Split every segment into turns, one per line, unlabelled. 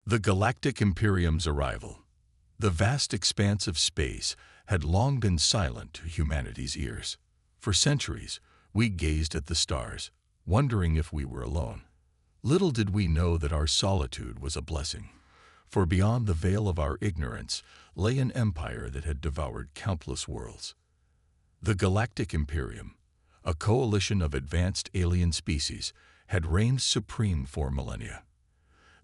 The Galactic Imperium's arrival. The vast expanse of space had long been silent to humanity's ears. For centuries, we gazed at the stars, wondering if we were alone. Little did we know that our solitude was a blessing, for beyond the veil of our ignorance lay an empire that had devoured countless worlds. The Galactic Imperium, a coalition of advanced alien species, had reigned supreme for millennia.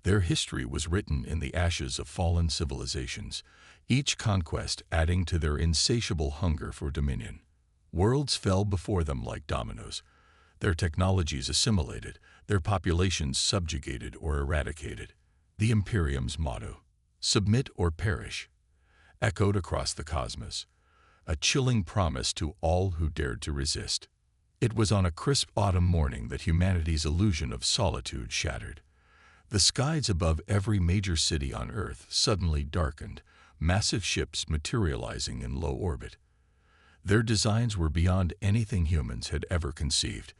Their history was written in the ashes of fallen civilizations, each conquest adding to their insatiable hunger for dominion. Worlds fell before them like dominoes, their technologies assimilated, their populations subjugated or eradicated. The Imperium's motto, "Submit or perish," echoed across the cosmos, a chilling promise to all who dared to resist. It was on a crisp autumn morning that humanity's illusion of solitude shattered. The skies above every major city on Earth suddenly darkened, massive ships materializing in low orbit. Their designs were beyond anything humans had ever conceived.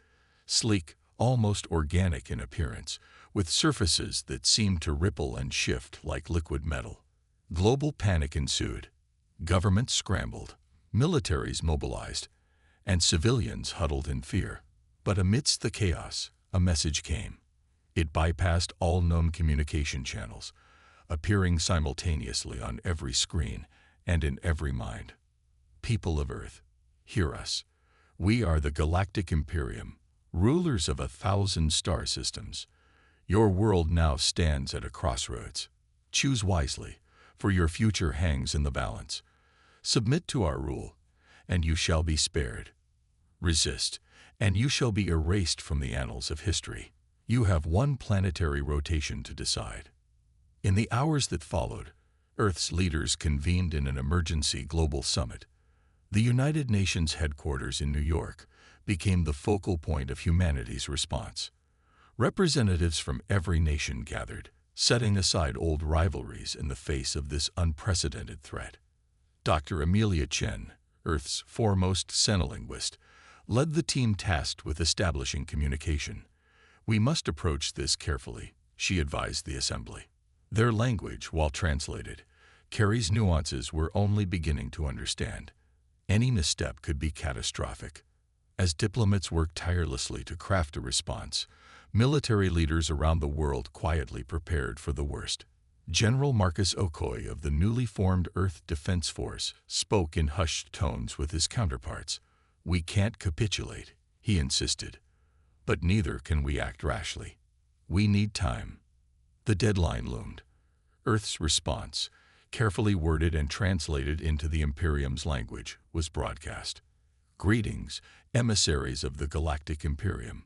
Sleek, almost organic in appearance, with surfaces that seemed to ripple and shift like liquid metal. Global panic ensued. Governments scrambled, militaries mobilized, and civilians huddled in fear. But amidst the chaos, a message came. It bypassed all known communication channels, appearing simultaneously on every screen and in every mind. People of Earth, hear us. We are the Galactic Imperium, rulers of 1,000 star systems. Your world now stands at a crossroads. Choose wisely, for your future hangs in the balance. Submit to our rule, and you shall be spared. Resist, and you shall be erased from the annals of history. You have one planetary rotation to decide. In the hours that followed, Earth's leaders convened in an emergency global summit. The United Nations headquarters in New York became the focal point of humanity's response. Representatives from every nation gathered, setting aside old rivalries in the face of this unprecedented threat. Dr. Amelia Chen, Earth's foremost xenolinguist, led the team tasked with establishing communication. We must approach this carefully, she advised the assembly. Their language, while translated, carries nuances we're only beginning to understand. Any misstep could be catastrophic. As diplomats worked tirelessly to craft a response, military leaders around the world quietly prepared for the worst. General Marcus Okoye of the newly formed Earth Defense Force spoke in hushed tones with his counterparts. "We can't capitulate," he insisted. "But neither can we act rashly. We need time." The deadline loomed. Earth's response, carefully worded and translated into the Imperium's language, was broadcast. "Greetings, emissaries of the Galactic Imperium.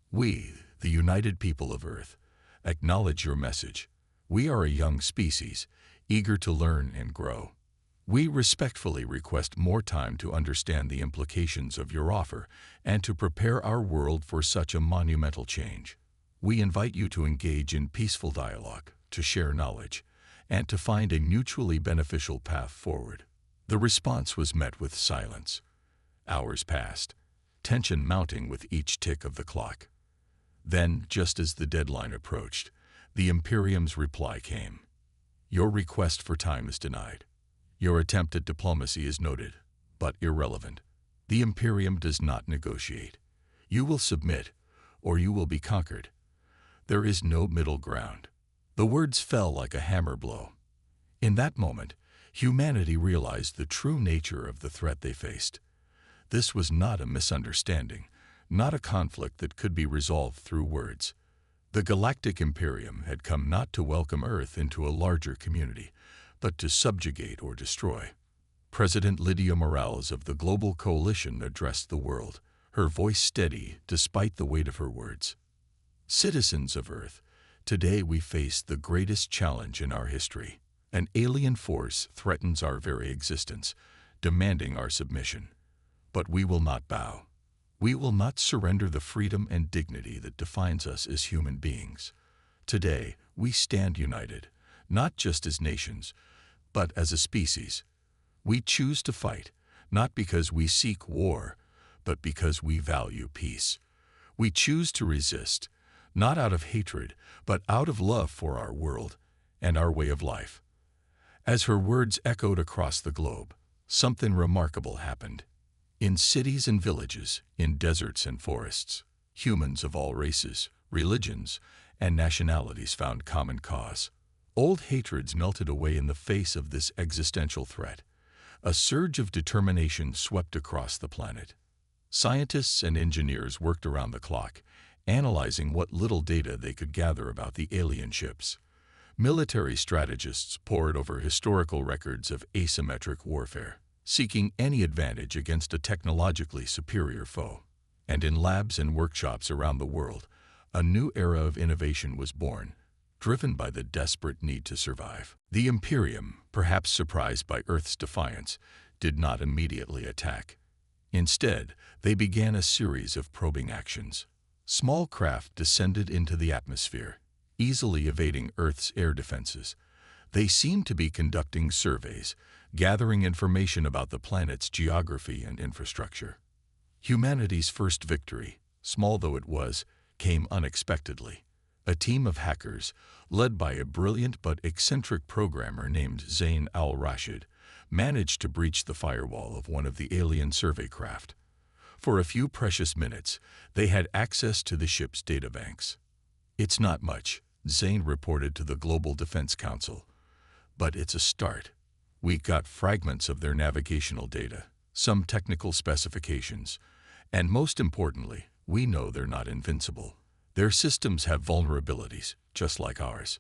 We, the united people of Earth, acknowledge your message. We are a young species, eager to learn and grow. We respectfully request more time to understand the implications of your offer and to prepare our world for such a monumental change. We invite you to engage in peaceful dialogue, to share knowledge, and to find a mutually beneficial path forward." The response was met with silence. Hours passed, tension mounting with each tick of the clock. Then, just as the deadline approached, the Imperium's reply came. "Your request for time is denied. Your attempt at diplomacy is noted, but irrelevant. The Imperium does not negotiate. You will submit, or you will be conquered. There is no middle ground." The words fell like a hammer blow. In that moment, humanity realized the true nature of the threat they faced. This was not a misunderstanding, not a conflict that could be resolved through words. The Galactic Imperium had come not to welcome Earth into a larger community, but to subjugate or destroy. President Lydia Morales of the Global Coalition addressed the world, her voice steady despite the weight of her words. "Citizens of Earth, today we face the greatest challenge in our history. An alien force threatens our very existence, demanding our submission. But we will not bow. We will not surrender the freedom and dignity that defines us as human beings. Today, we stand united, not just as nations, but as a species. We choose to fight, not because we seek war, but because we value peace. We choose to resist, not out of hatred, but out of love for our world, and our way of life. As her words echoed across the globe, something remarkable happened. In cities and villages, in deserts and forests, humans of all races, religions, and nationalities found common cause. Old hatreds melted away in the face of this existential threat. A surge of determination swept across the planet. Scientists and engineers worked around the clock, analyzing what little data they could gather about the alien ships. Military strategists pored over historical records of asymmetric warfare, seeking any advantage against a technologically superior foe. And in labs and workshops around the world, a new era of innovation was born, driven by the desperate need to survive. The Imperium, perhaps surprised by Earth's defiance, did not immediately attack. Instead, they began a series of probing actions. Small craft descended into the atmosphere, easily evading Earth's air defenses. They seemed to be conducting surveys, gathering information about the planet's geography and infrastructure. Humanity's first victory, small though it was, came unexpectedly. A team of hackers, led by a brilliant but eccentric programmer named Zain al-Rashid, managed to breach the firewall of one of the alien survey craft. For a few precious minutes, they had access to the ship's databanks. "It's not much," Zain reported to the Global Defense Council, "but it's a start. We got fragments of their navigational data, some technical specifications, and most importantly, we know they're not invincible. Their systems have vulnerabilities, just like ours."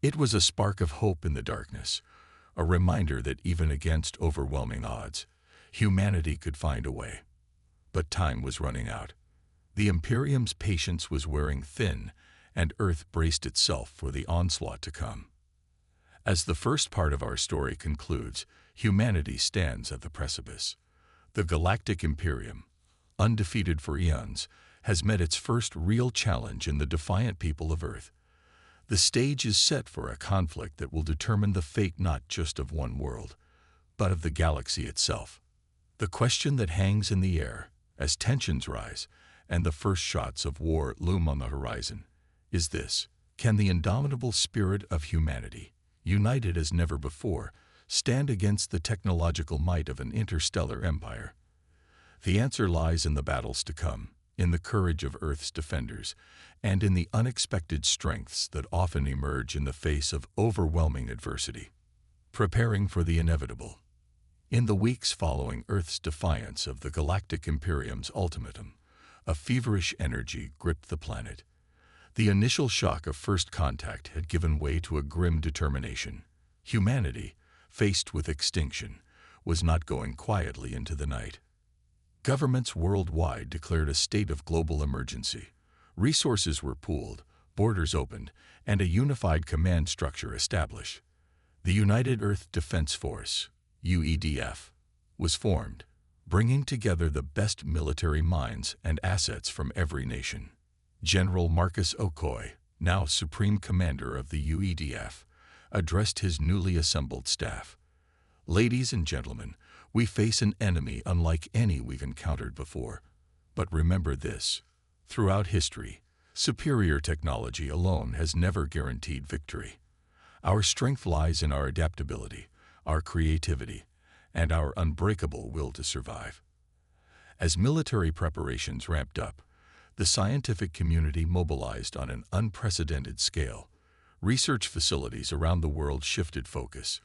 It was a spark of hope in the darkness, a reminder that even against overwhelming odds, humanity could find a way. But time was running out. The Imperium's patience was wearing thin, and Earth braced itself for the onslaught to come. As the first part of our story concludes, humanity stands at the precipice. The Galactic Imperium, undefeated for eons, has met its first real challenge in the defiant people of Earth. The stage is set for a conflict that will determine the fate not just of one world, but of the galaxy itself. The question that hangs in the air, as tensions rise and the first shots of war loom on the horizon, is this: can the indomitable spirit of humanity, united as never before, stand against the technological might of an interstellar empire? The answer lies in the battles to come, in the courage of Earth's defenders, and in the unexpected strengths that often emerge in the face of overwhelming adversity. Preparing for the inevitable. In the weeks following Earth's defiance of the Galactic Imperium's ultimatum, a feverish energy gripped the planet. The initial shock of first contact had given way to a grim determination. Humanity, faced with extinction, was not going quietly into the night. Governments worldwide declared a state of global emergency. Resources were pooled, borders opened, and a unified command structure established. The United Earth Defense Force, UEDF, was formed, bringing together the best military minds and assets from every nation. General Marcus Okoye, now Supreme Commander of the UEDF, addressed his newly assembled staff. "Ladies and gentlemen, we face an enemy unlike any we've encountered before. But remember this: throughout history, superior technology alone has never guaranteed victory. Our strength lies in our adaptability, our creativity, and our unbreakable will to survive." As military preparations ramped up, the scientific community mobilized on an unprecedented scale. Research facilities around the world shifted focus,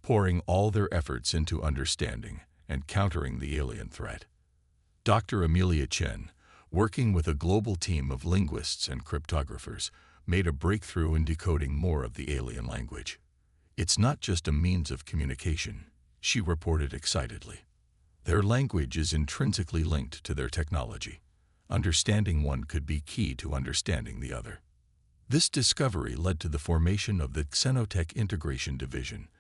pouring all their efforts into understanding and countering the alien threat. Dr. Amelia Chen, working with a global team of linguists and cryptographers, made a breakthrough in decoding more of the alien language. "It's not just a means of communication," she reported excitedly. "Their language is intrinsically linked to their technology. Understanding one could be key to understanding the other." This discovery led to the formation of the Xenotech Integration Division,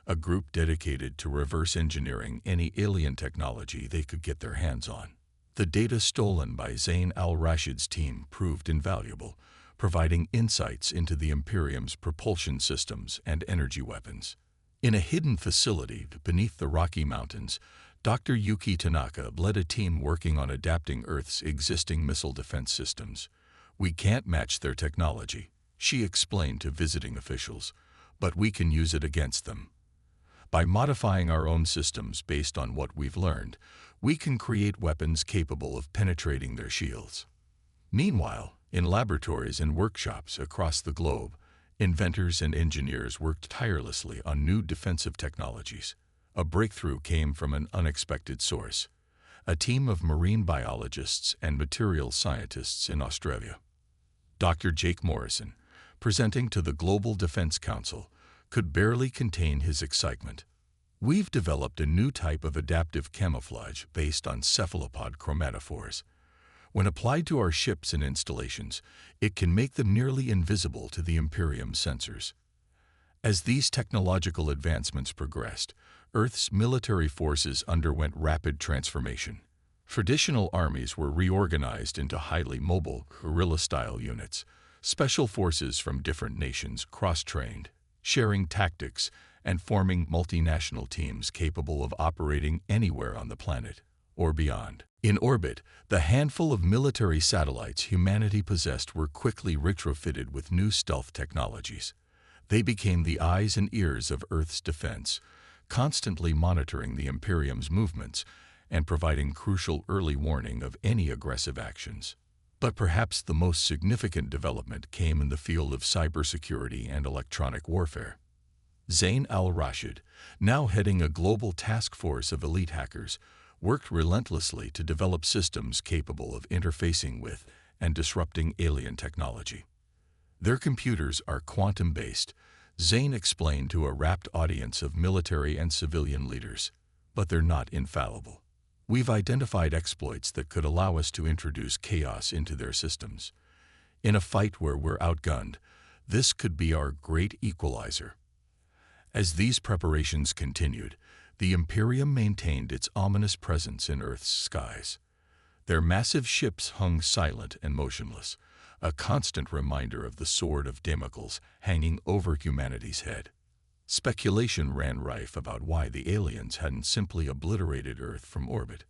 a group dedicated to reverse engineering any alien technology they could get their hands on. The data stolen by Zain al-Rashid's team proved invaluable, providing insights into the Imperium's propulsion systems and energy weapons. In a hidden facility beneath the Rocky Mountains, Dr. Yuki Tanaka led a team working on adapting Earth's existing missile defense systems. "We can't match their technology," she explained to visiting officials, but we can use it against them. By modifying our own systems based on what we've learned, we can create weapons capable of penetrating their shields. Meanwhile, in laboratories and workshops across the globe, inventors and engineers worked tirelessly on new defensive technologies. A breakthrough came from an unexpected source: a team of marine biologists and materials scientists in Australia. Dr. Jake Morrison, presenting to the Global Defense Council, could barely contain his excitement. "We've developed a new type of adaptive camouflage based on cephalopod chromatophores. When applied to our ships and installations, it can make them nearly invisible to the Imperium's sensors." As these technological advancements progressed, Earth's military forces underwent rapid transformation. Traditional armies were reorganized into highly mobile, guerrilla-style units. Special forces from different nations cross-trained, sharing tactics and forming multinational teams capable of operating anywhere on the planet or beyond. In orbit, the handful of military satellites humanity possessed were quickly retrofitted with new stealth technologies. They became the eyes and ears of Earth's defense, constantly monitoring the Imperium's movements and providing crucial early warning of any aggressive actions. But perhaps the most significant development came in the field of cybersecurity and electronic warfare. Zain al-Rashid, now heading a global task force of elite hackers, worked relentlessly to develop systems capable of interfacing with and disrupting alien technology. "Their computers are quantum-based," Zain explained to a rapt audience of military and civilian leaders, "but they're not infallible. We've identified exploits that could allow us to introduce chaos into their systems. In a fight where we're outgunned, this could be our great equalizer." As these preparations continued, the Imperium maintained its ominous presence in Earth's skies. Their massive ships hung silent and motionless, a constant reminder of the sword of Damocles hanging over humanity's head. Speculation ran rife about why the aliens hadn't simply obliterated Earth from orbit.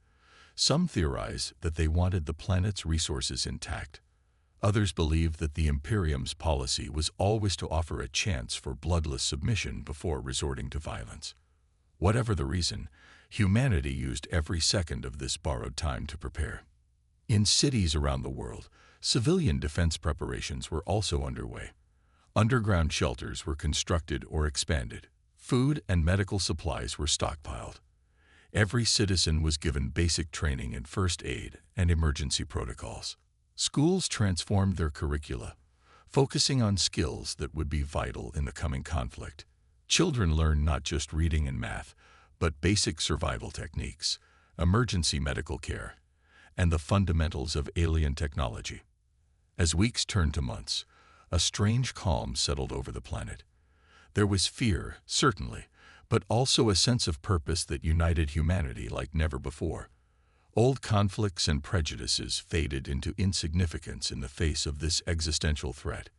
Some theorized that they wanted the planet's resources intact. Others believed that the Imperium's policy was always to offer a chance for bloodless submission before resorting to violence. Whatever the reason, humanity used every second of this borrowed time to prepare. In cities around the world, civilian defense preparations were also underway. Underground shelters were constructed or expanded. Food and medical supplies were stockpiled. Every citizen was given basic training in first aid and emergency protocols. Schools transformed their curricula, focusing on skills that would be vital in the coming conflict. Children learned not just reading and math, but basic survival techniques, emergency medical care, and the fundamentals of alien technology. As weeks turned to months, a strange calm settled over the planet. There was fear, certainly, but also a sense of purpose that united humanity like never before. Old conflicts and prejudices faded into insignificance in the face of this existential threat.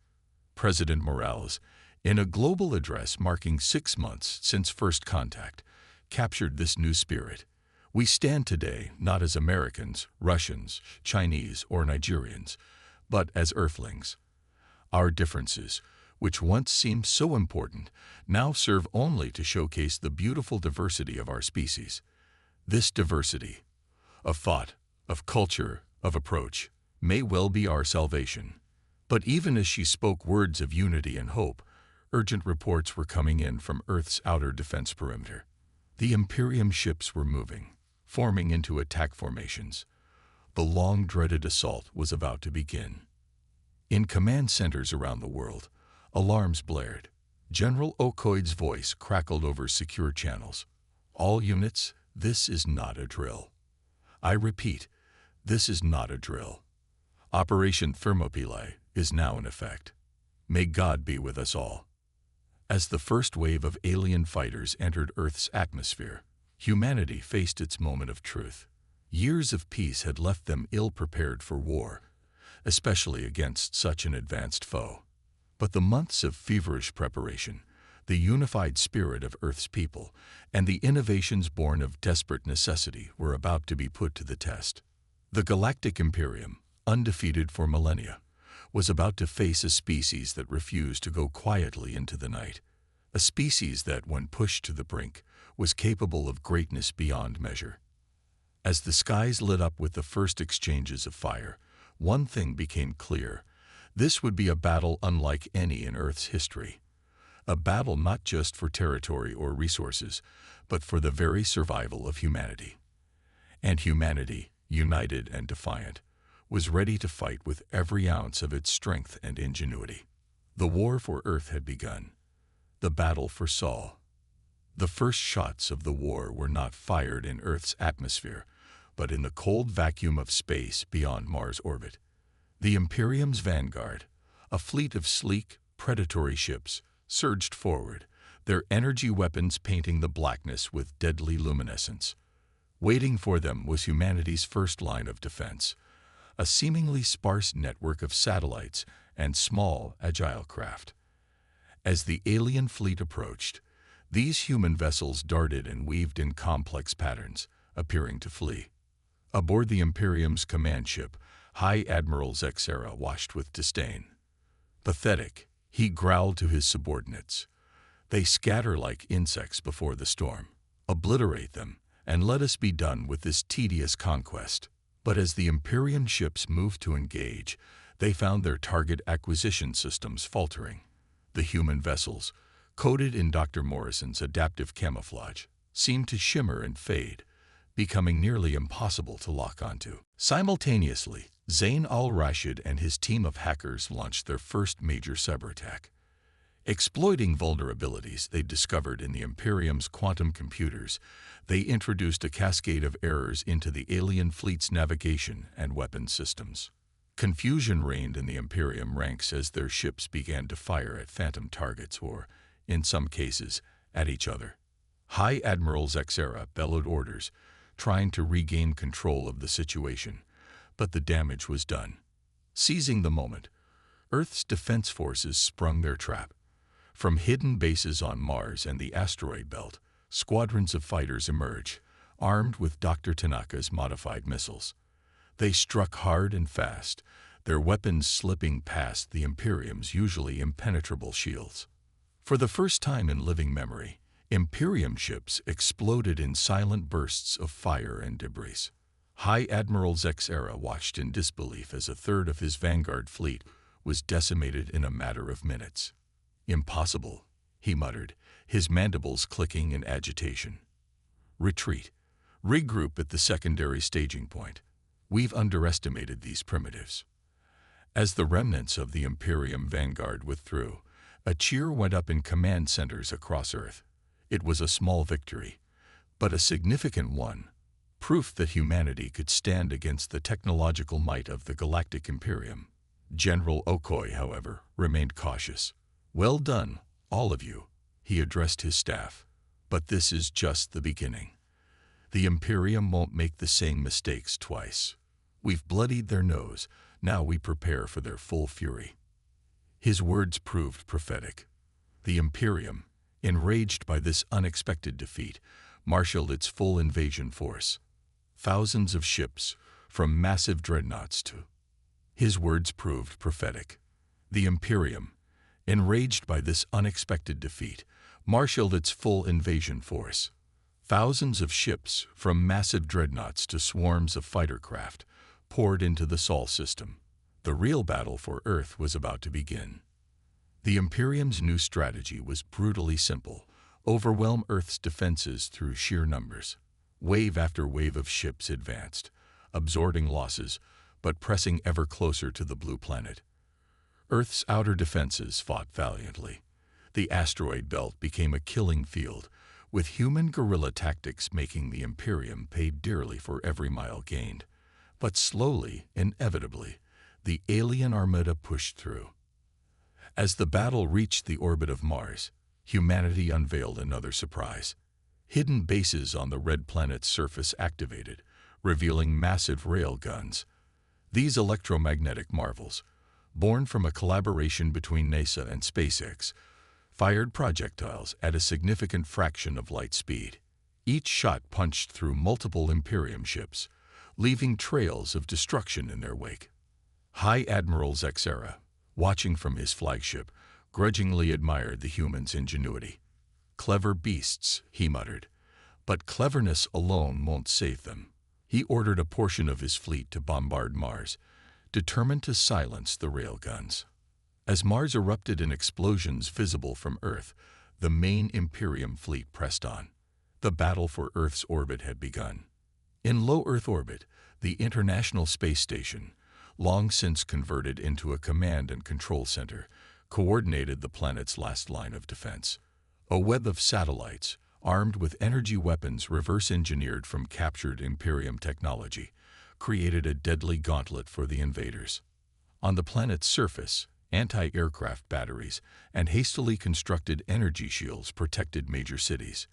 President Morales, in a global address marking 6 months since first contact, captured this new spirit. "We stand today not as Americans, Russians, Chinese, or Nigerians, but as Earthlings. Our differences, which once seemed so important, now serve only to showcase the beautiful diversity of our species. This diversity, of thought, of culture, of approach, may well be our salvation." But even as she spoke words of unity and hope, urgent reports were coming in from Earth's outer defense perimeter. The Imperium ships were moving, forming into attack formations. The long-dreaded assault was about to begin. In command centers around the world, alarms blared. General Okoid's voice crackled over secure channels. "All units, this is not a drill. I repeat, this is not a drill. Operation Thermopylae is now in effect. May God be with us all." As the first wave of alien fighters entered Earth's atmosphere, humanity faced its moment of truth. Years of peace had left them ill-prepared for war, especially against such an advanced foe. But the months of feverish preparation, the unified spirit of Earth's people, and the innovations born of desperate necessity were about to be put to the test. The Galactic Imperium, undefeated for millennia, was about to face a species that refused to go quietly into the night. a species that, when pushed to the brink, was capable of greatness beyond measure. As the skies lit up with the first exchanges of fire, one thing became clear. This would be a battle unlike any in Earth's history. A battle not just for territory or resources, but for the very survival of humanity. And humanity, united and defiant, was ready to fight with every ounce of its strength and ingenuity. The war for Earth had begun. The battle for Sol. The first shots of the war were not fired in Earth's atmosphere, but in the cold vacuum of space beyond Mars' orbit. The Imperium's vanguard, a fleet of sleek, predatory ships, surged forward, their energy weapons painting the blackness with deadly luminescence. Waiting for them was humanity's first line of defense, a seemingly sparse network of satellites and small, agile craft. As the alien fleet approached, these human vessels darted and weaved in complex patterns, appearing to flee. Aboard the Imperium's command ship, High Admiral Zexera watched with disdain. Pathetic, he growled to his subordinates. They scatter like insects before the storm. Obliterate them, and let us be done with this tedious conquest. But as the Imperium ships moved to engage, they found their target acquisition systems faltering. The human vessels, coated in Dr. Morrison's adaptive camouflage, seemed to shimmer and fade, becoming nearly impossible to lock onto. Simultaneously, Zain al-Rashid and his team of hackers launched their first major cyber attack. Exploiting vulnerabilities they discovered in the Imperium's quantum computers, they introduced a cascade of errors into the alien fleet's navigation and weapons systems. Confusion reigned in the Imperium ranks as their ships began to fire at phantom targets or, in some cases, at each other. High Admiral Zexera bellowed orders, trying to regain control of the situation, but the damage was done. Seizing the moment, Earth's defense forces sprung their trap. From hidden bases on Mars and the asteroid belt, squadrons of fighters emerged, armed with Dr. Tanaka's modified missiles. They struck hard and fast, their weapons slipping past the Imperium's usually impenetrable shields. For the first time in living memory, Imperium ships exploded in silent bursts of fire and debris. High Admiral Zexera watched in disbelief as a third of his vanguard fleet was decimated in a matter of minutes. "Impossible," he muttered, his mandibles clicking in agitation. "Retreat. Regroup at the secondary staging point. We've underestimated these primitives." As the remnants of the Imperium vanguard withdrew, a cheer went up in command centers across Earth. It was a small victory, but a significant one, proof that humanity could stand against the technological might of the Galactic Imperium. General Okoye, however, remained cautious. "Well done, all of you," he addressed his staff. "But this is just the beginning. The Imperium won't make the same mistakes twice. We've bloodied their nose, now we prepare for their full fury." His words proved prophetic. The Imperium, enraged by this unexpected defeat, marshaled its full invasion force. Thousands of ships, from massive dreadnoughts to... His words proved prophetic. The Imperium, enraged by this unexpected defeat, marshaled its full invasion force. Thousands of ships, from massive dreadnoughts to swarms of fighter craft, poured into the Sol system. The real battle for Earth was about to begin. The Imperium's new strategy was brutally simple: overwhelm Earth's defenses through sheer numbers. Wave after wave of ships advanced, absorbing losses, but pressing ever closer to the blue planet. Earth's outer defenses fought valiantly. The asteroid belt became a killing field, with human guerrilla tactics making the Imperium pay dearly for every mile gained. But slowly, inevitably, the alien armada pushed through. As the battle reached the orbit of Mars, humanity unveiled another surprise. Hidden bases on the red planet's surface activated, revealing massive rail guns. These electromagnetic marvels, born from a collaboration between NASA and SpaceX, fired projectiles at a significant fraction of light speed. Each shot punched through multiple Imperium ships, leaving trails of destruction in their wake. High Admiral Zexera, watching from his flagship, grudgingly admired the humans' ingenuity. "Clever beasts," he muttered. "But cleverness alone won't save them." He ordered a portion of his fleet to bombard Mars, determined to silence the railguns. As Mars erupted in explosions visible from Earth, the main Imperium fleet pressed on. The battle for Earth's orbit had begun. In low Earth orbit, the International Space Station, long since converted into a command and control center, coordinated the planet's last line of defense. A web of satellites, armed with energy weapons reverse-engineered from captured Imperium technology, created a deadly gauntlet for the invaders. On the planet's surface, anti-aircraft batteries and hastily constructed energy shields protected major cities.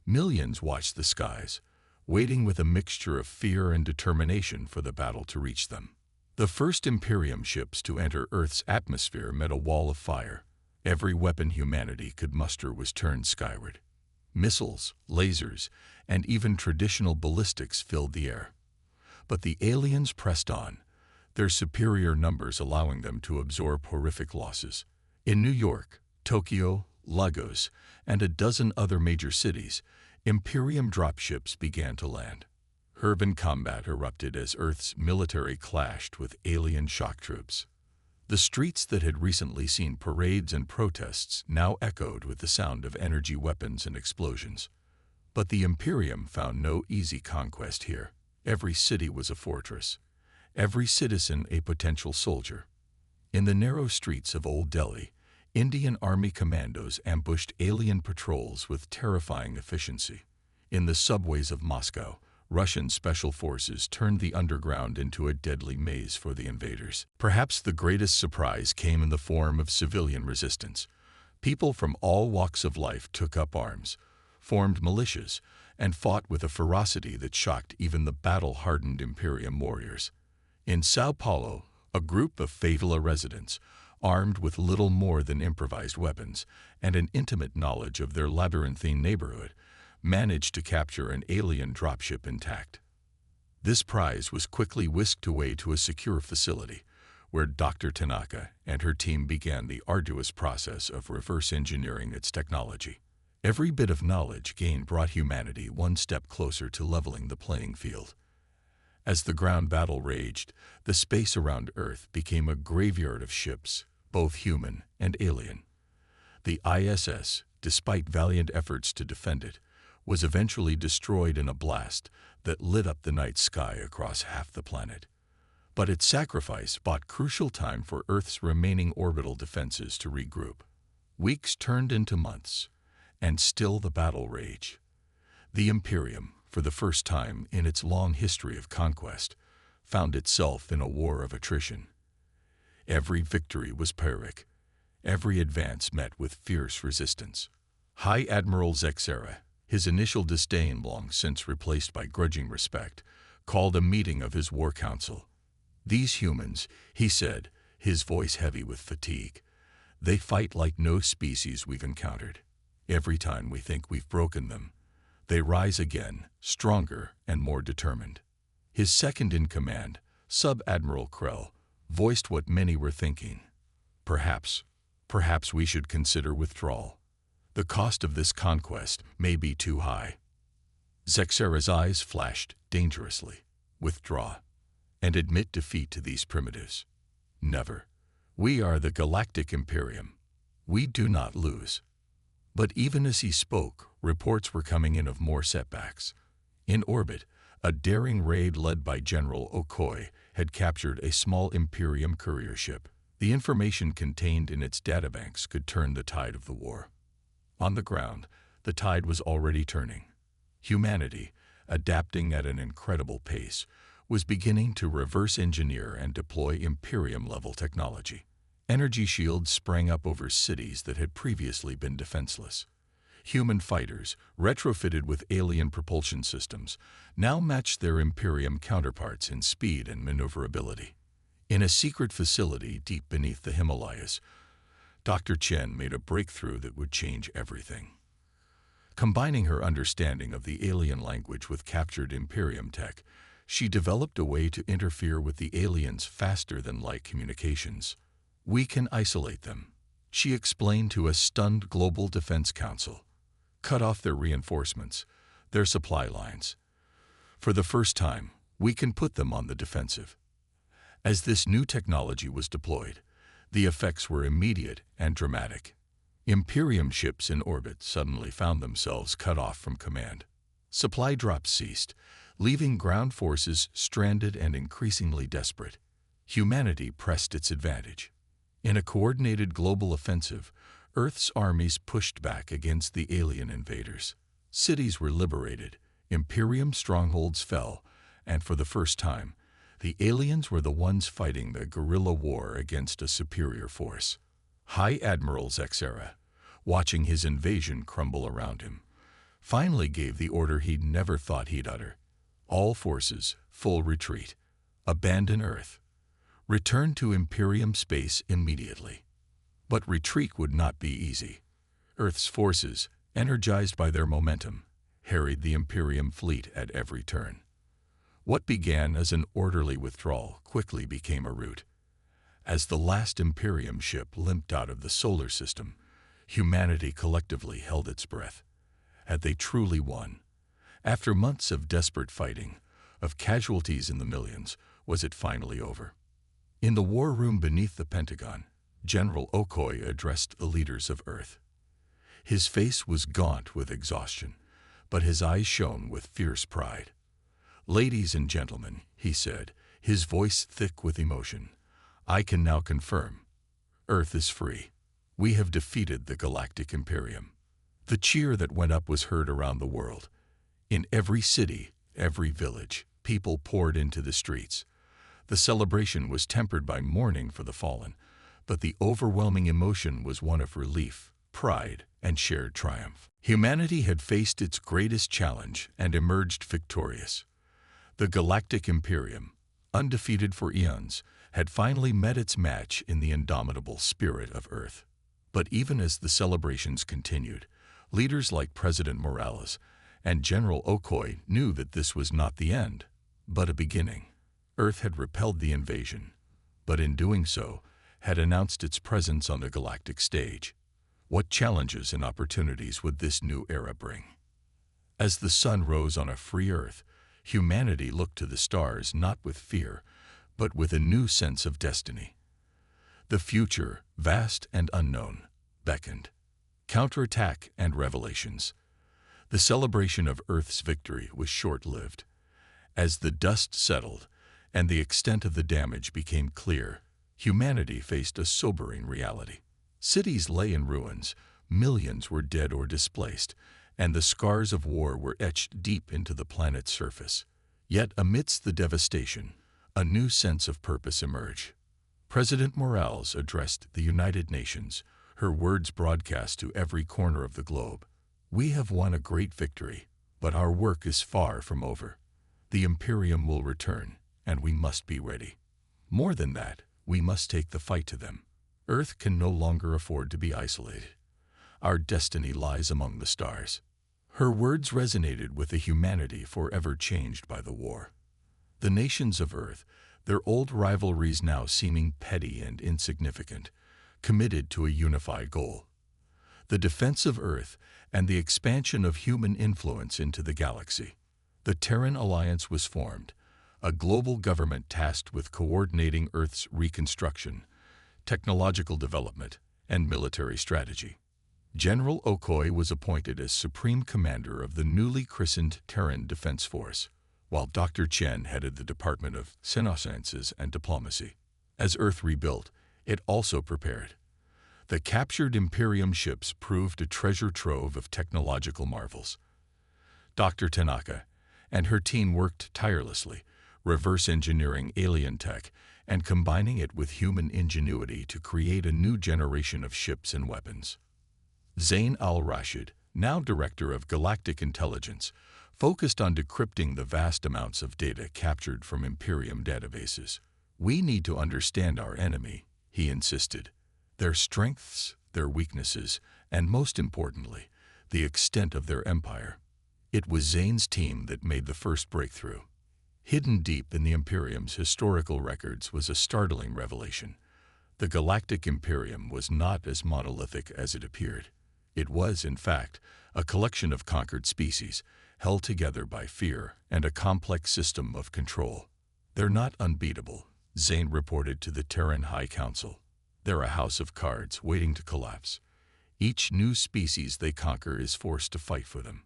Millions watched the skies, waiting with a mixture of fear and determination for the battle to reach them. The first Imperium ships to enter Earth's atmosphere met a wall of fire. Every weapon humanity could muster was turned skyward. Missiles, lasers, and even traditional ballistics filled the air. But the aliens pressed on, their superior numbers allowing them to absorb horrific losses. In New York, Tokyo, Lagos, and a dozen other major cities, Imperium dropships began to land. Urban combat erupted as Earth's military clashed with alien shock troops. The streets that had recently seen parades and protests now echoed with the sound of energy weapons and explosions. But the Imperium found no easy conquest here. Every city was a fortress, every citizen a potential soldier. In the narrow streets of Old Delhi, Indian Army commandos ambushed alien patrols with terrifying efficiency. In the subways of Moscow, Russian special forces turned the underground into a deadly maze for the invaders. Perhaps the greatest surprise came in the form of civilian resistance. People from all walks of life took up arms, formed militias, and fought with a ferocity that shocked even the battle-hardened Imperium warriors. In Sao Paulo, a group of favela residents, armed with little more than improvised weapons and an intimate knowledge of their labyrinthine neighborhood, managed to capture an alien dropship intact. This prize was quickly whisked away to a secure facility, where Dr. Tanaka and her team began the arduous process of reverse engineering its technology. Every bit of knowledge gained brought humanity one step closer to leveling the playing field. As the ground battle raged, the space around Earth became a graveyard of ships, both human and alien. The ISS, despite valiant efforts to defend it, was eventually destroyed in a blast that lit up the night sky across half the planet. But its sacrifice bought crucial time for Earth's remaining orbital defenses to regroup. Weeks turned into months, and still the battle raged. The Imperium, for the first time in its long history of conquest, found itself in a war of attrition. Every victory was Pyrrhic. Every advance met with fierce resistance. High Admiral Zexera, his initial disdain long since replaced by grudging respect, called a meeting of his war council. "These humans," he said, his voice heavy with fatigue, "they fight like no species we've encountered. Every time we think we've broken them, they rise again, stronger and more determined." His second-in-command, Sub-Admiral Krell, voiced what many were thinking. Perhaps we should consider withdrawal. The cost of this conquest may be too high." Zexera's eyes flashed dangerously. "Withdraw and admit defeat to these primitives." "Never. We are the Galactic Imperium. We do not lose." But even as he spoke, reports were coming in of more setbacks. In orbit, a daring raid led by General Okoye had captured a small Imperium courier ship. The information contained in its databanks could turn the tide of the war. On the ground, the tide was already turning. Humanity, adapting at an incredible pace, was beginning to reverse engineer and deploy Imperium-level technology. Energy shields sprang up over cities that had previously been defenseless. Human fighters, retrofitted with alien propulsion systems, now matched their Imperium counterparts in speed and maneuverability. In a secret facility deep beneath the Himalayas, Dr. Chen made a breakthrough that would change everything. Combining her understanding of the alien language with captured Imperium tech, she developed a way to interfere with the aliens' faster-than-light communications. "We can isolate them," she explained to a stunned Global Defense Council. cut off their reinforcements, their supply lines. For the first time, we can put them on the defensive. As this new technology was deployed, the effects were immediate and dramatic. Imperium ships in orbit suddenly found themselves cut off from command. Supply drops ceased, leaving ground forces stranded and increasingly desperate. Humanity pressed its advantage. In a coordinated global offensive, Earth's armies pushed back against the alien invaders. Cities were liberated, Imperium strongholds fell, and for the first time, the aliens were the ones fighting the guerrilla war against a superior force. High Admiral Xera, watching his invasion crumble around him, finally gave the order he'd never thought he'd utter. All forces, full retreat. Abandon Earth. Return to Imperium space immediately. But retreat would not be easy. Earth's forces, energized by their momentum, harried the Imperium fleet at every turn. What began as an orderly withdrawal quickly became a rout. As the last Imperium ship limped out of the solar system, humanity collectively held its breath. Had they truly won? After months of desperate fighting, of casualties in the millions, was it finally over? In the war room beneath the Pentagon, General Okoye addressed the leaders of Earth. His face was gaunt with exhaustion, but his eyes shone with fierce pride. "Ladies and gentlemen," he said, his voice thick with emotion, "I can now confirm, Earth is free. We have defeated the Galactic Imperium." The cheer that went up was heard around the world. In every city, every village, people poured into the streets. The celebration was tempered by mourning for the fallen, but the overwhelming emotion was one of relief, pride, and shared triumph. Humanity had faced its greatest challenge and emerged victorious. The Galactic Imperium, undefeated for eons, had finally met its match in the indomitable spirit of Earth. But even as the celebrations continued, leaders like President Morales and General Okoye knew that this was not the end, but a beginning. Earth had repelled the invasion, but in doing so, had announced its presence on the galactic stage. What challenges and opportunities would this new era bring? As the sun rose on a free Earth, humanity looked to the stars not with fear, but with a new sense of destiny. The future, vast and unknown, beckoned. Counterattack and revelations. The celebration of Earth's victory was short-lived. As the dust settled and the extent of the damage became clear, humanity faced a sobering reality. Cities lay in ruins, millions were dead or displaced, and the scars of war were etched deep into the planet's surface. Yet amidst the devastation, a new sense of purpose emerged. President Morales addressed the United Nations, her words broadcast to every corner of the globe. "We have won a great victory, but our work is far from over. The Imperium will return, and we must be ready. More than that, we must take the fight to them. Earth can no longer afford to be isolated. Our destiny lies among the stars." Her words resonated with a humanity forever changed by the war. The nations of Earth, their old rivalries now seeming petty and insignificant, committed to a unified goal: the defense of Earth and the expansion of human influence into the galaxy. The Terran Alliance was formed, a global government tasked with coordinating Earth's reconstruction, technological development, and military strategy. General Okoye was appointed as Supreme Commander of the newly christened Terran Defense Force, while Dr. Chen headed the Department of Sciences and Diplomacy. As Earth rebuilt, it also prepared. The captured Imperium ships proved a treasure trove of technological marvels. Dr. Tanaka and her team worked tirelessly, reverse engineering alien tech and combining it with human ingenuity to create a new generation of ships and weapons. Zain al-Rashid, now Director of Galactic Intelligence, focused on decrypting the vast amounts of data captured from Imperium databases. "We need to understand our enemy," he insisted, "their strengths, their weaknesses, and most importantly, the extent of their empire." It was Zain's team that made the first breakthrough. Hidden deep in the Imperium's historical records was a startling revelation. The Galactic Imperium was not as monolithic as it appeared. It was, in fact, a collection of conquered species, held together by fear and a complex system of control. They're not unbeatable, Zane reported to the Terran High Council. They're a house of cards waiting to collapse. Each new species they conquer is forced to fight for them,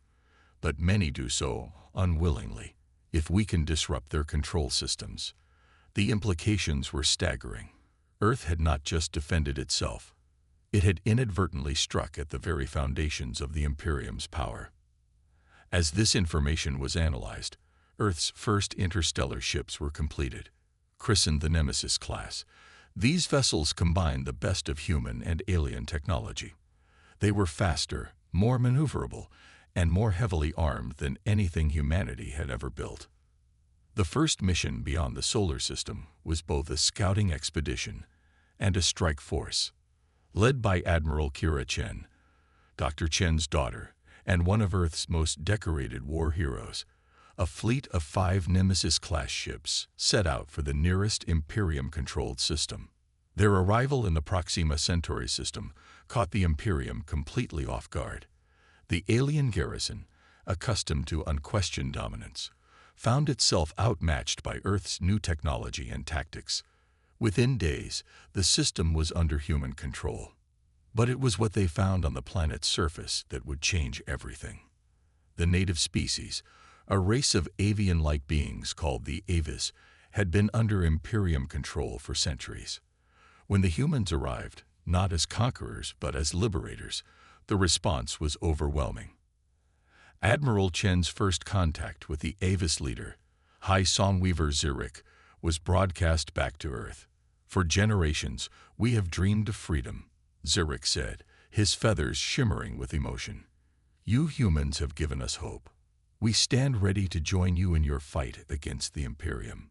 but many do so unwillingly. If we can disrupt their control systems. The implications were staggering. Earth had not just defended itself. It had inadvertently struck at the very foundations of the Imperium's power. As this information was analyzed, Earth's first interstellar ships were completed, christened the Nemesis class. These vessels combined the best of human and alien technology. They were faster, more maneuverable, and more heavily armed than anything humanity had ever built. The first mission beyond the solar system was both a scouting expedition and a strike force. Led by Admiral Kira Chen, Dr. Chen's daughter, and one of Earth's most decorated war heroes, a fleet of 5 Nemesis-class ships set out for the nearest Imperium-controlled system. Their arrival in the Proxima Centauri system caught the Imperium completely off guard. The alien garrison, accustomed to unquestioned dominance, found itself outmatched by Earth's new technology and tactics. Within days, the system was under human control. But it was what they found on the planet's surface that would change everything. The native species, a race of avian-like beings called the Avis, had been under Imperium control for centuries. When the humans arrived, not as conquerors but as liberators, the response was overwhelming. Admiral Chen's first contact with the Avis leader, High Songweaver Zurich, was broadcast back to Earth. "For generations, we have dreamed of freedom," Zurich said, his feathers shimmering with emotion. "You humans have given us hope. We stand ready to join you in your fight against the Imperium."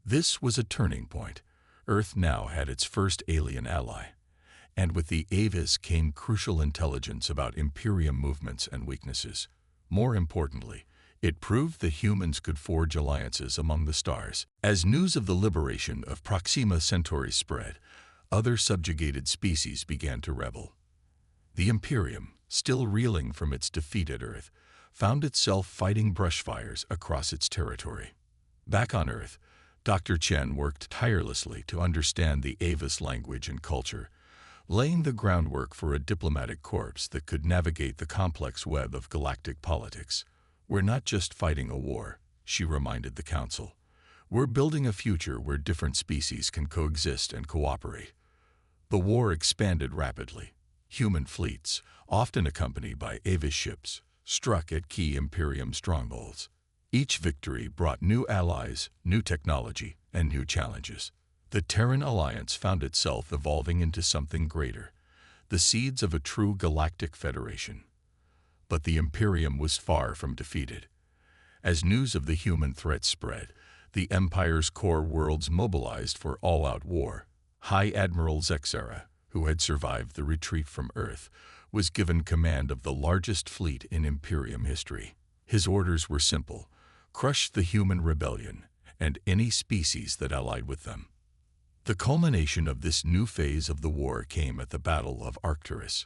This was a turning point. Earth now had its first alien ally, and with the Avis came crucial intelligence about Imperium movements and weaknesses. More importantly, it proved that humans could forge alliances among the stars. As news of the liberation of Proxima Centauri spread, other subjugated species began to rebel. The Imperium, still reeling from its defeat at Earth, found itself fighting brushfires across its territory. Back on Earth, Dr. Chen worked tirelessly to understand the Avis language and culture, laying the groundwork for a diplomatic corps that could navigate the complex web of galactic politics. "We're not just fighting a war," she reminded the Council. "We're building a future where different species can coexist and cooperate." The war expanded rapidly. Human fleets, often accompanied by Avis ships, struck at key Imperium strongholds. Each victory brought new allies, new technology, and new challenges. The Terran Alliance found itself evolving into something greater, the seeds of a true galactic federation. But the Imperium was far from defeated. As news of the human threat spread, the Empire's core worlds mobilized for all-out war. High Admiral Zexera, who had survived the retreat from Earth, was given command of the largest fleet in Imperium history. His orders were simple: crush the human rebellion and any species that allied with them. The culmination of this new phase of the war came at the Battle of Arcturus.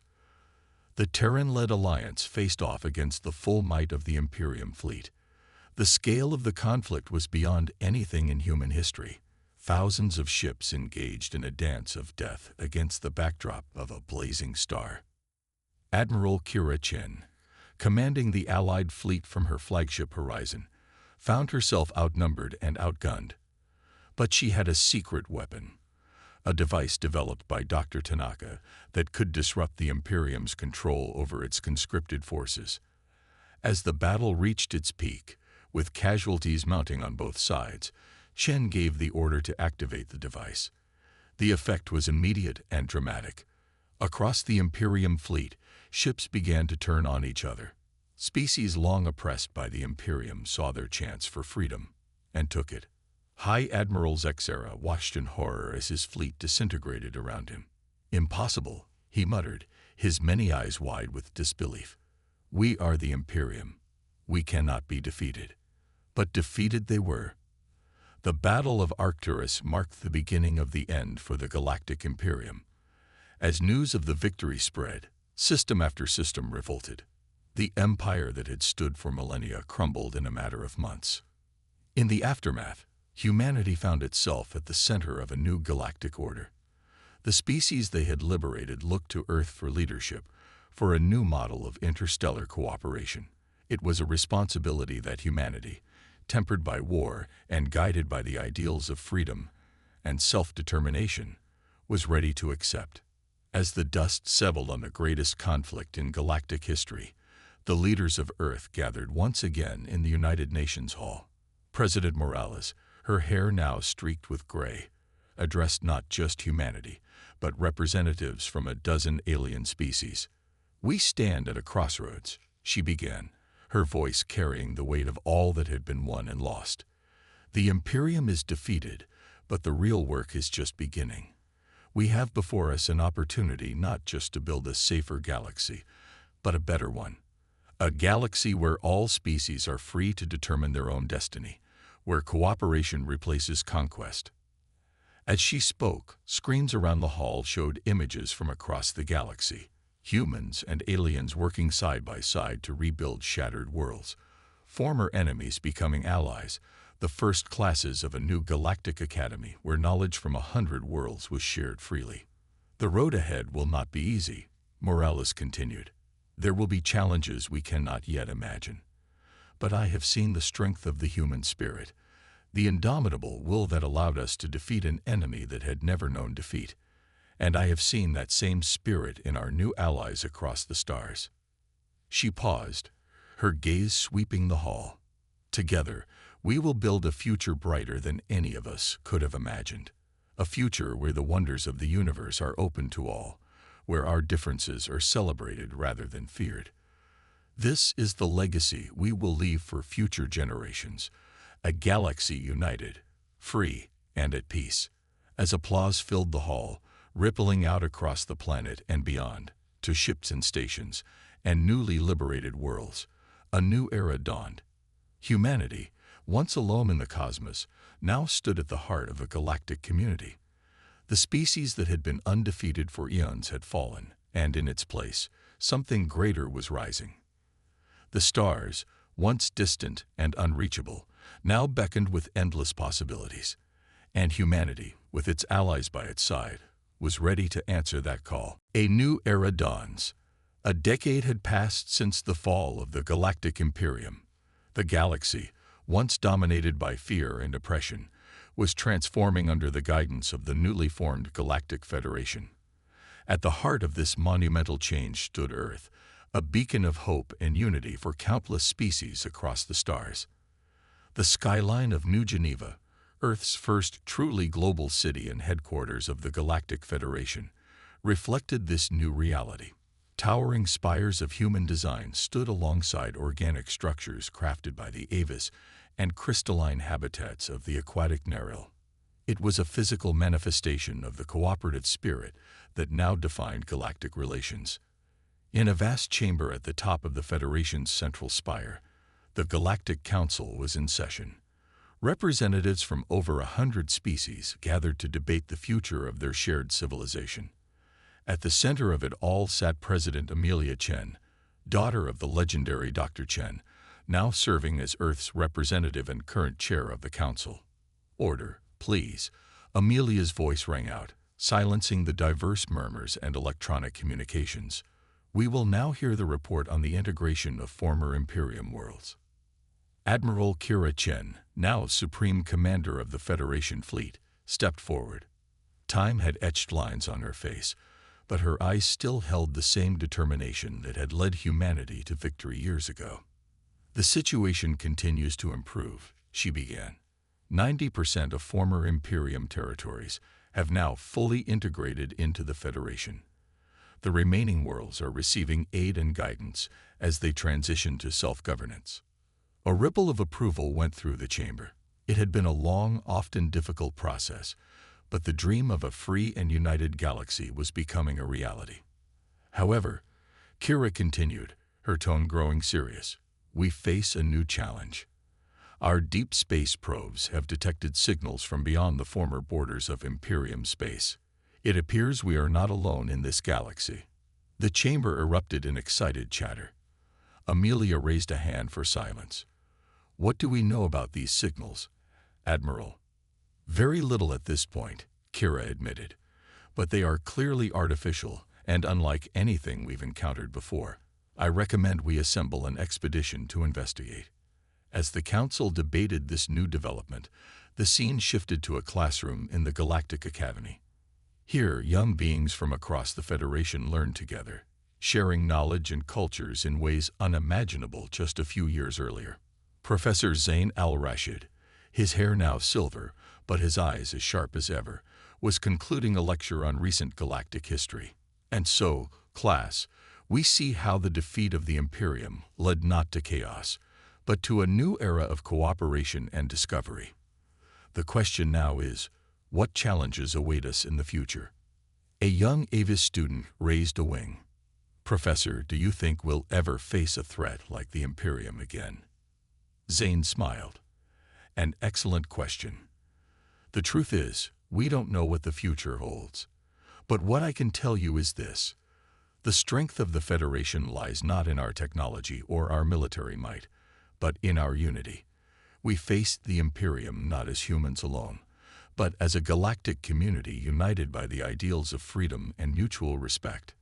The Terran-led alliance faced off against the full might of the Imperium fleet. The scale of the conflict was beyond anything in human history. Thousands of ships engaged in a dance of death against the backdrop of a blazing star. Admiral Kira Chen, commanding the Allied fleet from her flagship Horizon, found herself outnumbered and outgunned. But she had a secret weapon, a device developed by Dr. Tanaka that could disrupt the Imperium's control over its conscripted forces. As the battle reached its peak, with casualties mounting on both sides, Chen gave the order to activate the device. The effect was immediate and dramatic. Across the Imperium fleet, ships began to turn on each other. Species long oppressed by the Imperium saw their chance for freedom and took it. High Admiral Zexera watched in horror as his fleet disintegrated around him. "Impossible," he muttered, his many eyes wide with disbelief. "We are the Imperium. We cannot be defeated." But defeated they were. The Battle of Arcturus marked the beginning of the end for the Galactic Imperium. As news of the victory spread, system after system revolted. The empire that had stood for millennia crumbled in a matter of months. In the aftermath, humanity found itself at the center of a new galactic order. The species they had liberated looked to Earth for leadership, for a new model of interstellar cooperation. It was a responsibility that humanity, tempered by war and guided by the ideals of freedom and self-determination, was ready to accept. As the dust settled on the greatest conflict in galactic history, the leaders of Earth gathered once again in the United Nations Hall. President Morales, her hair now streaked with gray, addressed not just humanity, but representatives from a dozen alien species. "We stand at a crossroads," she began, her voice carrying the weight of all that had been won and lost. "The Imperium is defeated, but the real work is just beginning. We have before us an opportunity not just to build a safer galaxy, but a better one. A galaxy where all species are free to determine their own destiny, where cooperation replaces conquest." As she spoke, screens around the hall showed images from across the galaxy. Humans and aliens working side by side to rebuild shattered worlds. Former enemies becoming allies, the first classes of a new galactic academy where knowledge from 100 worlds was shared freely. "The road ahead will not be easy," Morales continued. "There will be challenges we cannot yet imagine. But I have seen the strength of the human spirit, the indomitable will that allowed us to defeat an enemy that had never known defeat. And I have seen that same spirit in our new allies across the stars." She paused, her gaze sweeping the hall. "Together, we will build a future brighter than any of us could have imagined. A future where the wonders of the universe are open to all, where our differences are celebrated rather than feared. This is the legacy we will leave for future generations, a galaxy united, free, and at peace." As applause filled the hall, rippling out across the planet and beyond, to ships and stations, and newly liberated worlds, a new era dawned. Humanity, once alone in the cosmos, now stood at the heart of a galactic community. The species that had been undefeated for eons had fallen, and in its place, something greater was rising. The stars, once distant and unreachable, now beckoned with endless possibilities. And humanity, with its allies by its side, was ready to answer that call. A new era dawns. A decade had passed since the fall of the Galactic Imperium. The galaxy, once dominated by fear and oppression, was transforming under the guidance of the newly formed Galactic Federation. At the heart of this monumental change stood Earth, a beacon of hope and unity for countless species across the stars. The skyline of New Geneva, Earth's first truly global city and headquarters of the Galactic Federation, reflected this new reality. Towering spires of human design stood alongside organic structures crafted by the avis and crystalline habitats of the aquatic Naril. It was a physical manifestation of the cooperative spirit that now defined galactic relations. In a vast chamber at the top of the Federation's central spire, the Galactic Council was in session. Representatives from over 100 species gathered to debate the future of their shared civilization. At the center of it all sat President Amelia Chen, daughter of the legendary Dr. Chen, now serving as Earth's representative and current chair of the council. "Order, please," Amelia's voice rang out, silencing the diverse murmurs and electronic communications. "We will now hear the report on the integration of former Imperium worlds." Admiral Kira Chen, now Supreme Commander of the Federation Fleet, stepped forward. Time had etched lines on her face, but her eyes still held the same determination that had led humanity to victory years ago. "The situation continues to improve," she began. 90% of former Imperium territories have now fully integrated into the Federation. The remaining worlds are receiving aid and guidance as they transition to self-governance. A ripple of approval went through the chamber. It had been a long, often difficult process, but the dream of a free and united galaxy was becoming a reality. However, Kira continued, her tone growing serious, "We face a new challenge. Our deep space probes have detected signals from beyond the former borders of Imperium space. It appears we are not alone in this galaxy." The chamber erupted in excited chatter. Amelia raised a hand for silence. What do we know about these signals, Admiral? Very little at this point, Kira admitted. But they are clearly artificial and unlike anything we've encountered before. I recommend we assemble an expedition to investigate. As the Council debated this new development, the scene shifted to a classroom in the Galactic Academy. Here, young beings from across the Federation learned together, sharing knowledge and cultures in ways unimaginable just a few years earlier. Professor Zain al-Rashid, his hair now silver, but his eyes as sharp as ever, was concluding a lecture on recent galactic history. And so, class, we see how the defeat of the Imperium led not to chaos, but to a new era of cooperation and discovery. The question now is, what challenges await us in the future? A young Avis student raised a wing. Professor, do you think we'll ever face a threat like the Imperium again? Zane smiled. An excellent question. The truth is, we don't know what the future holds. But what I can tell you is this. The strength of the Federation lies not in our technology or our military might, but in our unity. We faced the Imperium not as humans alone, but as a galactic community united by the ideals of freedom and mutual respect.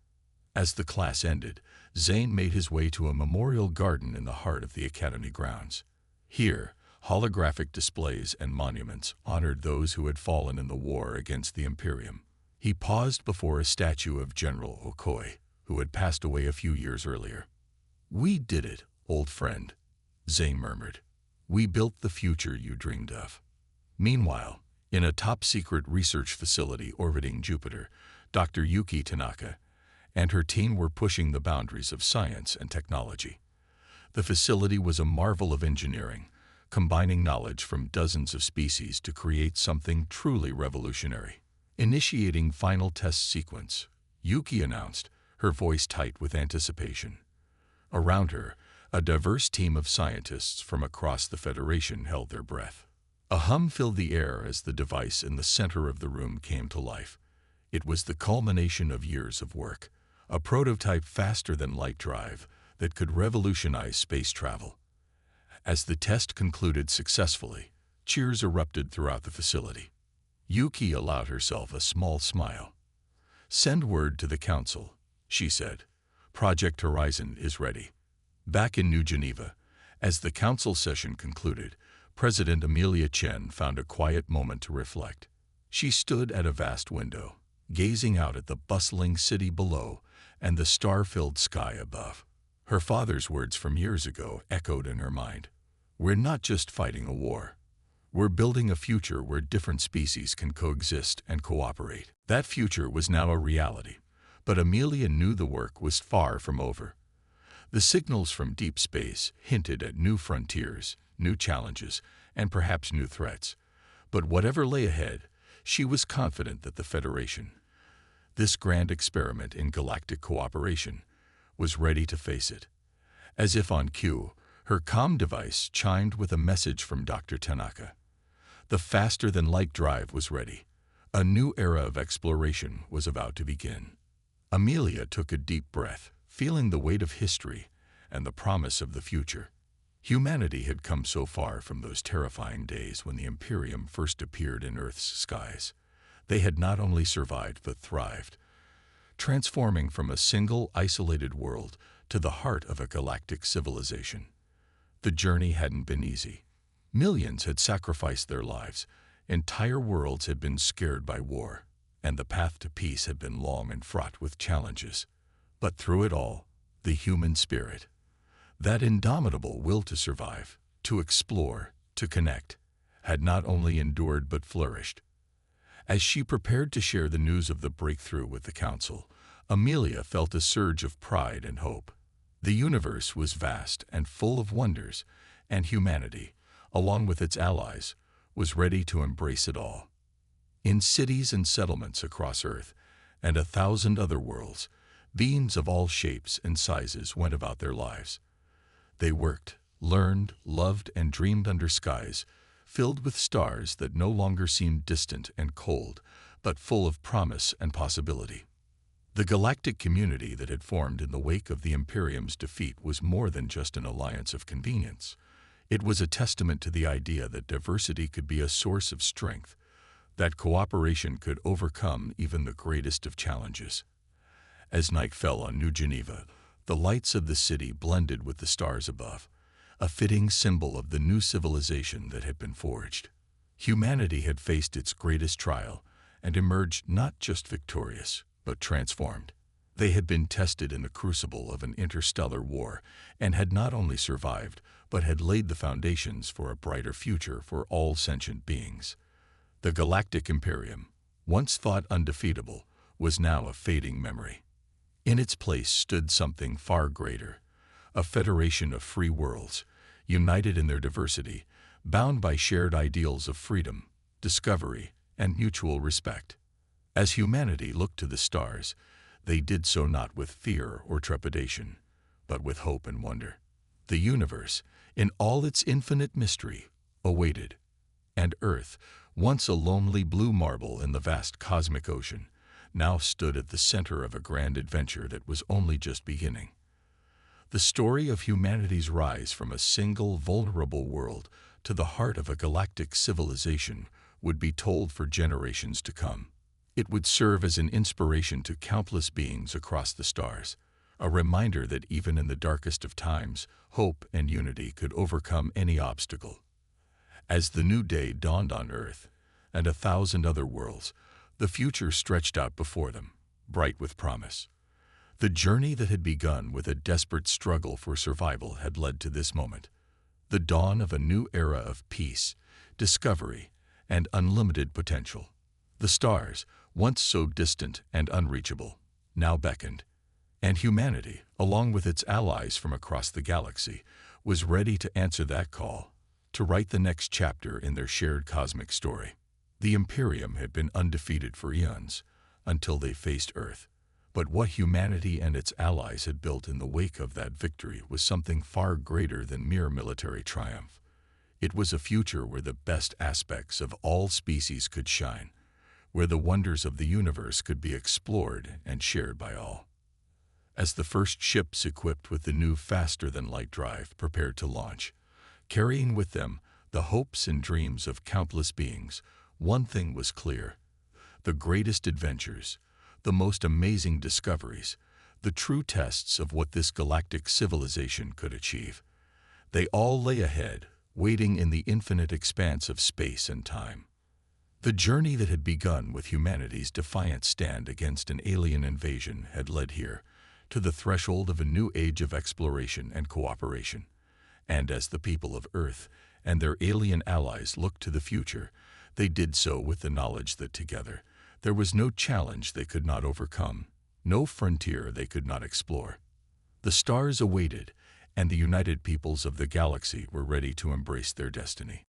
As the class ended, Zane made his way to a memorial garden in the heart of the Academy grounds. Here, holographic displays and monuments honored those who had fallen in the war against the Imperium. He paused before a statue of General Okoye, who had passed away a few years earlier. "We did it, old friend," Zane murmured. "We built the future you dreamed of." Meanwhile, in a top-secret research facility orbiting Jupiter, Dr. Yuki Tanaka and her team were pushing the boundaries of science and technology. The facility was a marvel of engineering, combining knowledge from dozens of species to create something truly revolutionary. Initiating final test sequence, Yuki announced, her voice tight with anticipation. Around her, a diverse team of scientists from across the Federation held their breath. A hum filled the air as the device in the center of the room came to life. It was the culmination of years of work, a prototype faster-than-light drive that could revolutionize space travel. As the test concluded successfully, cheers erupted throughout the facility. Yuki allowed herself a small smile. "Send word to the Council," she said. "Project Horizon is ready." Back in New Geneva, as the Council session concluded, President Amelia Chen found a quiet moment to reflect. She stood at a vast window, gazing out at the bustling city below and the star-filled sky above. Her father's words from years ago echoed in her mind. "We're not just fighting a war. We're building a future where different species can coexist and cooperate." That future was now a reality, but Amelia knew the work was far from over. The signals from deep space hinted at new frontiers, new challenges, and perhaps new threats. But whatever lay ahead, she was confident that the Federation, this grand experiment in galactic cooperation, was ready to face it. As if on cue, her comm device chimed with a message from Dr. Tanaka. The faster-than-light drive was ready. A new era of exploration was about to begin. Amelia took a deep breath, feeling the weight of history and the promise of the future. Humanity had come so far from those terrifying days when the Imperium first appeared in Earth's skies. They had not only survived but thrived, transforming from a single isolated world to the heart of a galactic civilization. The journey hadn't been easy. Millions had sacrificed their lives, entire worlds had been scared by war, and the path to peace had been long and fraught with challenges. But through it all, the human spirit, that indomitable will to survive, to explore, to connect, had not only endured but flourished. As she prepared to share the news of the breakthrough with the Council, Amelia felt a surge of pride and hope. The universe was vast and full of wonders, and humanity, along with its allies, was ready to embrace it all. In cities and settlements across Earth, and 1,000 other worlds, beings of all shapes and sizes went about their lives. They worked, learned, loved, and dreamed under skies filled with stars that no longer seemed distant and cold, but full of promise and possibility. The galactic community that had formed in the wake of the Imperium's defeat was more than just an alliance of convenience. It was a testament to the idea that diversity could be a source of strength, that cooperation could overcome even the greatest of challenges. As night fell on New Geneva, the lights of the city blended with the stars above, a fitting symbol of the new civilization that had been forged. Humanity had faced its greatest trial and emerged not just victorious, but transformed. They had been tested in the crucible of an interstellar war and had not only survived, but had laid the foundations for a brighter future for all sentient beings. The Galactic Imperium, once thought undefeatable, was now a fading memory. In its place stood something far greater, a federation of free worlds, united in their diversity, bound by shared ideals of freedom, discovery, and mutual respect. As humanity looked to the stars, they did so not with fear or trepidation, but with hope and wonder. The universe, in all its infinite mystery, awaited, and Earth, once a lonely blue marble in the vast cosmic ocean, now stood at the center of a grand adventure that was only just beginning. The story of humanity's rise from a single vulnerable world to the heart of a galactic civilization would be told for generations to come. It would serve as an inspiration to countless beings across the stars, a reminder that even in the darkest of times, hope and unity could overcome any obstacle. As the new day dawned on Earth and 1,000 other worlds, the future stretched out before them, bright with promise. The journey that had begun with a desperate struggle for survival had led to this moment, the dawn of a new era of peace, discovery, and unlimited potential. The stars, once so distant and unreachable, now beckoned, and humanity, along with its allies from across the galaxy, was ready to answer that call, to write the next chapter in their shared cosmic story. The Imperium had been undefeated for eons, until they faced Earth. But what humanity and its allies had built in the wake of that victory was something far greater than mere military triumph. It was a future where the best aspects of all species could shine, where the wonders of the universe could be explored and shared by all. As the first ships equipped with the new faster-than-light drive prepared to launch, carrying with them the hopes and dreams of countless beings, one thing was clear: the greatest adventures, the most amazing discoveries, the true tests of what this galactic civilization could achieve, they all lay ahead, waiting in the infinite expanse of space and time. The journey that had begun with humanity's defiant stand against an alien invasion had led here, to the threshold of a new age of exploration and cooperation. And as the people of Earth and their alien allies looked to the future, they did so with the knowledge that together, there was no challenge they could not overcome, no frontier they could not explore. The stars awaited, and the united peoples of the galaxy were ready to embrace their destiny.